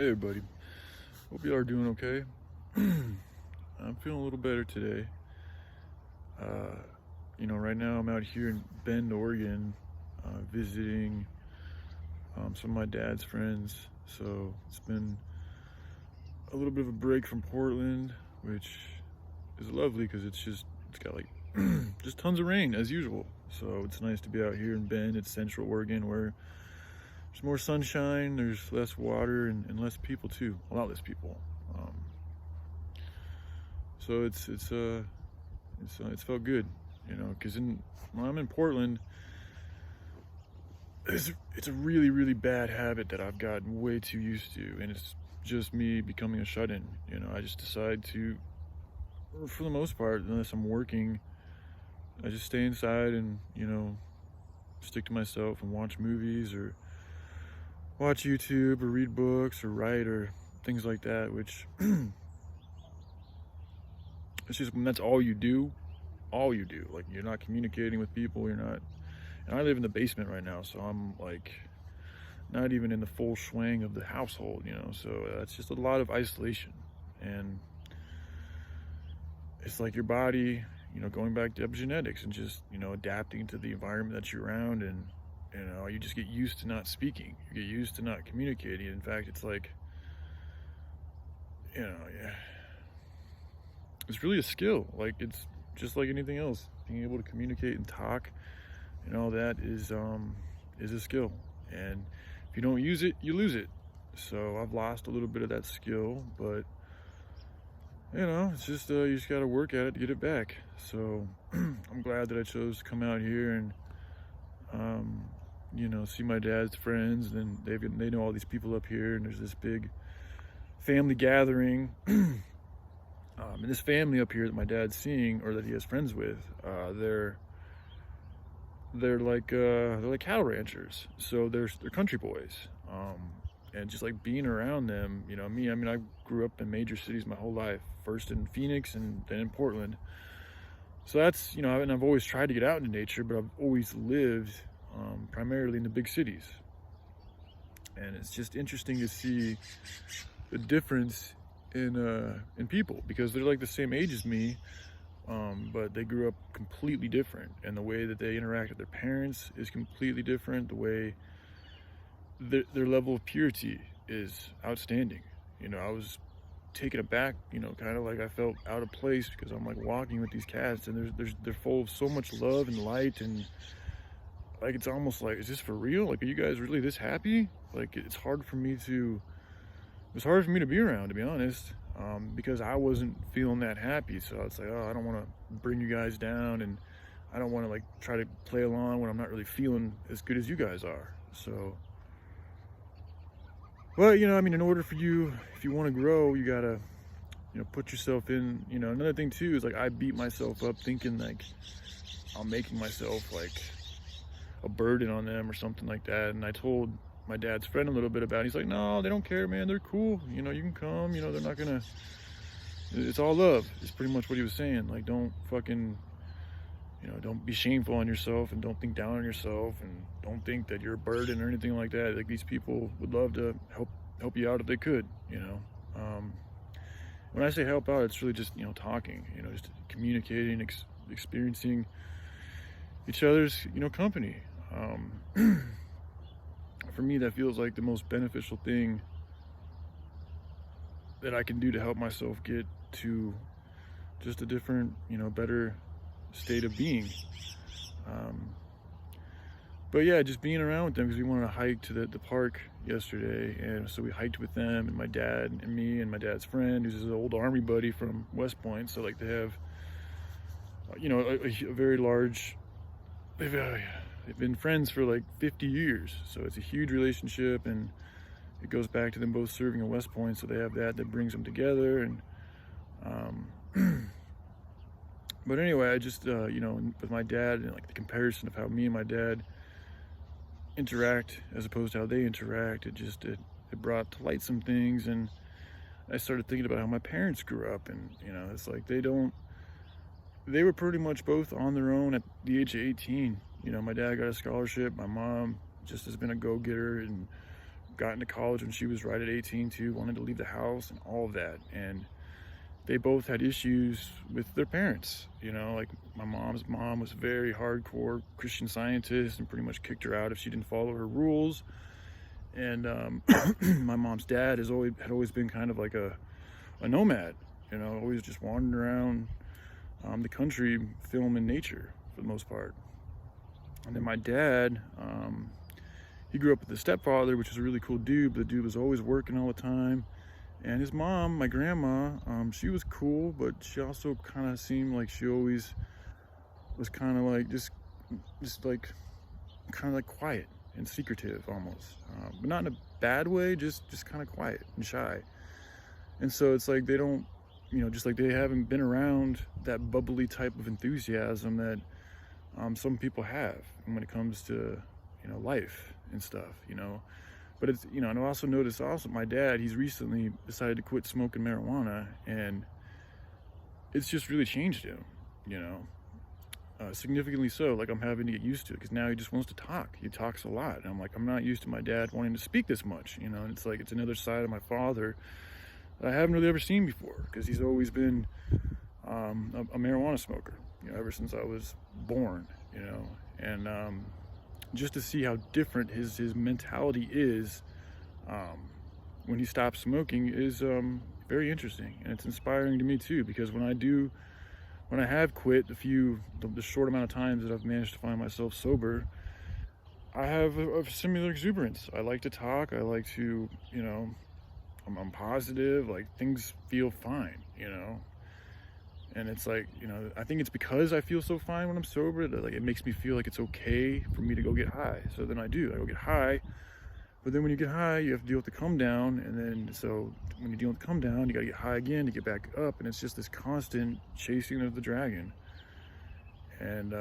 Hey everybody, hope you are doing okay. I'm feeling a little better today. Uh, right now I'm out here in Bend, Oregon, visiting some of my dad's friends. So it's been a little bit of a break from Portland, which is lovely because it's got like just tons of rain as usual. So it's nice to be out here in Bend. It's Central Oregon where there's more sunshine, there's less water, and less people too. A lot less people. Um, so it's felt good, because when I'm in Portland, it's a really really bad habit that I've gotten way too used to, and it's just me becoming a shut-in. I just decide to, for the most part, unless I'm working, I just stay inside and stick to myself and watch movies or watch YouTube or read books or write or things like that. Which it's just when that's all you do. Like, you're not communicating with people. You're not. And I live in the basement right now, so I'm like not even in the full swing of the household. So that's just a lot of isolation, and it's like your body, going back to epigenetics and just adapting to the environment that you're around, and you just get used to not speaking. You get used to not communicating. In fact, it's like, yeah, it's really a skill. Like, it's just like anything else. Being able to communicate and talk and all that is a skill, and if you don't use it, you lose it. So I've lost a little bit of that skill, but it's just you just got to work at it to get it back. So I'm glad that I chose to come out here and see my dad's friends, and they know all these people up here, and there's this big family gathering. And this family up here that my dad's seeing, or that he has friends with, they're like cattle ranchers, so they're country boys. And just like being around them, I grew up in major cities my whole life, first in Phoenix and then in Portland. So that's, and I've always tried to get out into nature, but I've always lived primarily in the big cities. And it's just interesting to see the difference in people, because they're like the same age as me, but they grew up completely different, and the way that they interact with their parents is completely different. The way their level of purity is outstanding. I was taken aback, kind of like I felt out of place, because I'm like walking with these cats, and they're full of so much love and light, and like it's almost like, is this for real? Like, are you guys really this happy? Like, it's hard for me to be around, to be honest, because I wasn't feeling that happy. So it's like, oh, I don't want to bring you guys down, and I don't want to like try to play along when I'm not really feeling as good as you guys are. So, well, in order for you, if you want to grow, you gotta, put yourself in. Another thing too is, like, I beat myself up thinking like I'm making myself like a burden on them or something like that. And I told my dad's friend a little bit about it. He's like, no, they don't care, man. They're cool. You can come. They're not gonna. It's all love. It's pretty much what he was saying. Like, don't fucking, don't be shameful on yourself, and don't think down on yourself, and don't think that you're a burden or anything like that. Like, these people would love to help you out if they could. When I say help out, it's really just talking. Just communicating, experiencing each other's company. For me, that feels like the most beneficial thing that I can do to help myself get to just a different, better state of being. But yeah, just being around with them, because we wanted to hike to the park yesterday, and so we hiked with them, and my dad and me and my dad's friend, who's his old army buddy from West Point. So like, they have a very large, they've been friends for like 50 years, so it's a huge relationship, and it goes back to them both serving at West Point. So they have that brings them together. And but anyway, I just with my dad, and like the comparison of how me and my dad interact as opposed to how they interact, it brought to light some things. And I started thinking about how my parents grew up, and it's like they were pretty much both on their own at the age of 18. My dad got a scholarship. My mom just has been a go-getter and got into college when she was right at 18 too, wanted to leave the house and all of that. And they both had issues with their parents. You know, like my mom's mom was a very hardcore Christian Scientist and pretty much kicked her out if she didn't follow her rules. And my mom's dad had always been kind of like a nomad, you know, always just wandering around the country filming nature for the most part. And then my dad, he grew up with a stepfather, which was a really cool dude, but the dude was always working all the time. And his mom, my grandma, she was cool, but she also kind of seemed like she always was kind of like just like kind of like quiet and secretive almost, but not in a bad way, just kind of quiet and shy. And so it's like they don't, you know, just like they haven't been around that bubbly type of enthusiasm that some people have when it comes to, you know, life and stuff, you know. But it's, you know, and I also noticed my dad, he's recently decided to quit smoking marijuana, and it's just really changed him, you know, significantly so. Like, I'm having to get used to it because now he just wants to talk. He talks a lot. And I'm like, I'm not used to my dad wanting to speak this much, you know. And it's like, it's another side of my father that I haven't really ever seen before, because he's always been a marijuana smoker, you know, ever since I was born, you know. And just to see how different his mentality is when he stops smoking is very interesting, and it's inspiring to me too, because when I have quit the short amount of times that I've managed to find myself sober, I have a similar exuberance. I like to talk, I like to, you know, I'm positive, like things feel fine, you know. And it's like, you know, I think it's because I feel so fine when I'm sober that like it makes me feel like it's okay for me to go get high. So then I go get high. But then when you get high, you have to deal with the come down, and then so when you deal with the come down, you gotta get high again to get back up, and it's just this constant chasing of the dragon. And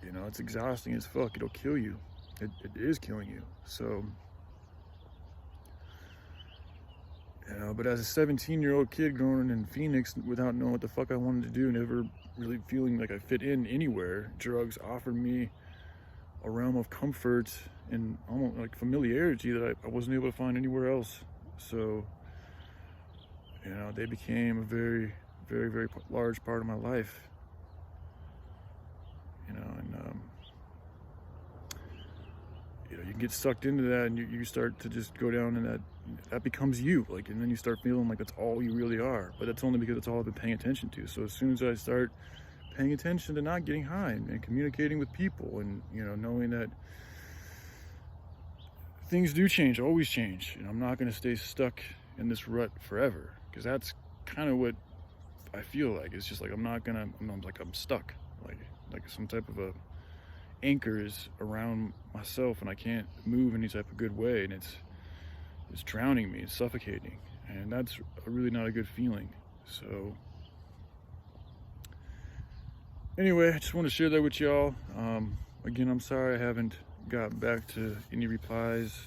you know, it's exhausting as fuck. It'll kill you. It is killing you. So, you know, but as a 17-year-old kid growing in Phoenix without knowing what the fuck I wanted to do, never really feeling like I fit in anywhere, drugs offered me a realm of comfort and almost like familiarity that I wasn't able to find anywhere else. So, you know, they became a very, very, very large part of my life. You know, and you know, you can get sucked into that, and you start to just go down, and that becomes you, like, and then you start feeling like that's all you really are. But that's only because it's all I've been paying attention to. So as soon as I start paying attention to not getting high and communicating with people, and, you know, knowing that things do change, always change, and I'm not going to stay stuck in this rut forever, because that's kind of what I feel like. It's just like I'm stuck, like some type of a anchor is around myself, and I can't move any type of good way, and it's drowning me, it's suffocating, and that's really not a good feeling. So anyway, I just want to share that with y'all. Again, I'm sorry I haven't got back to any replies.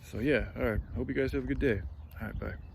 So yeah, all right, hope you guys have a good day. All right, bye.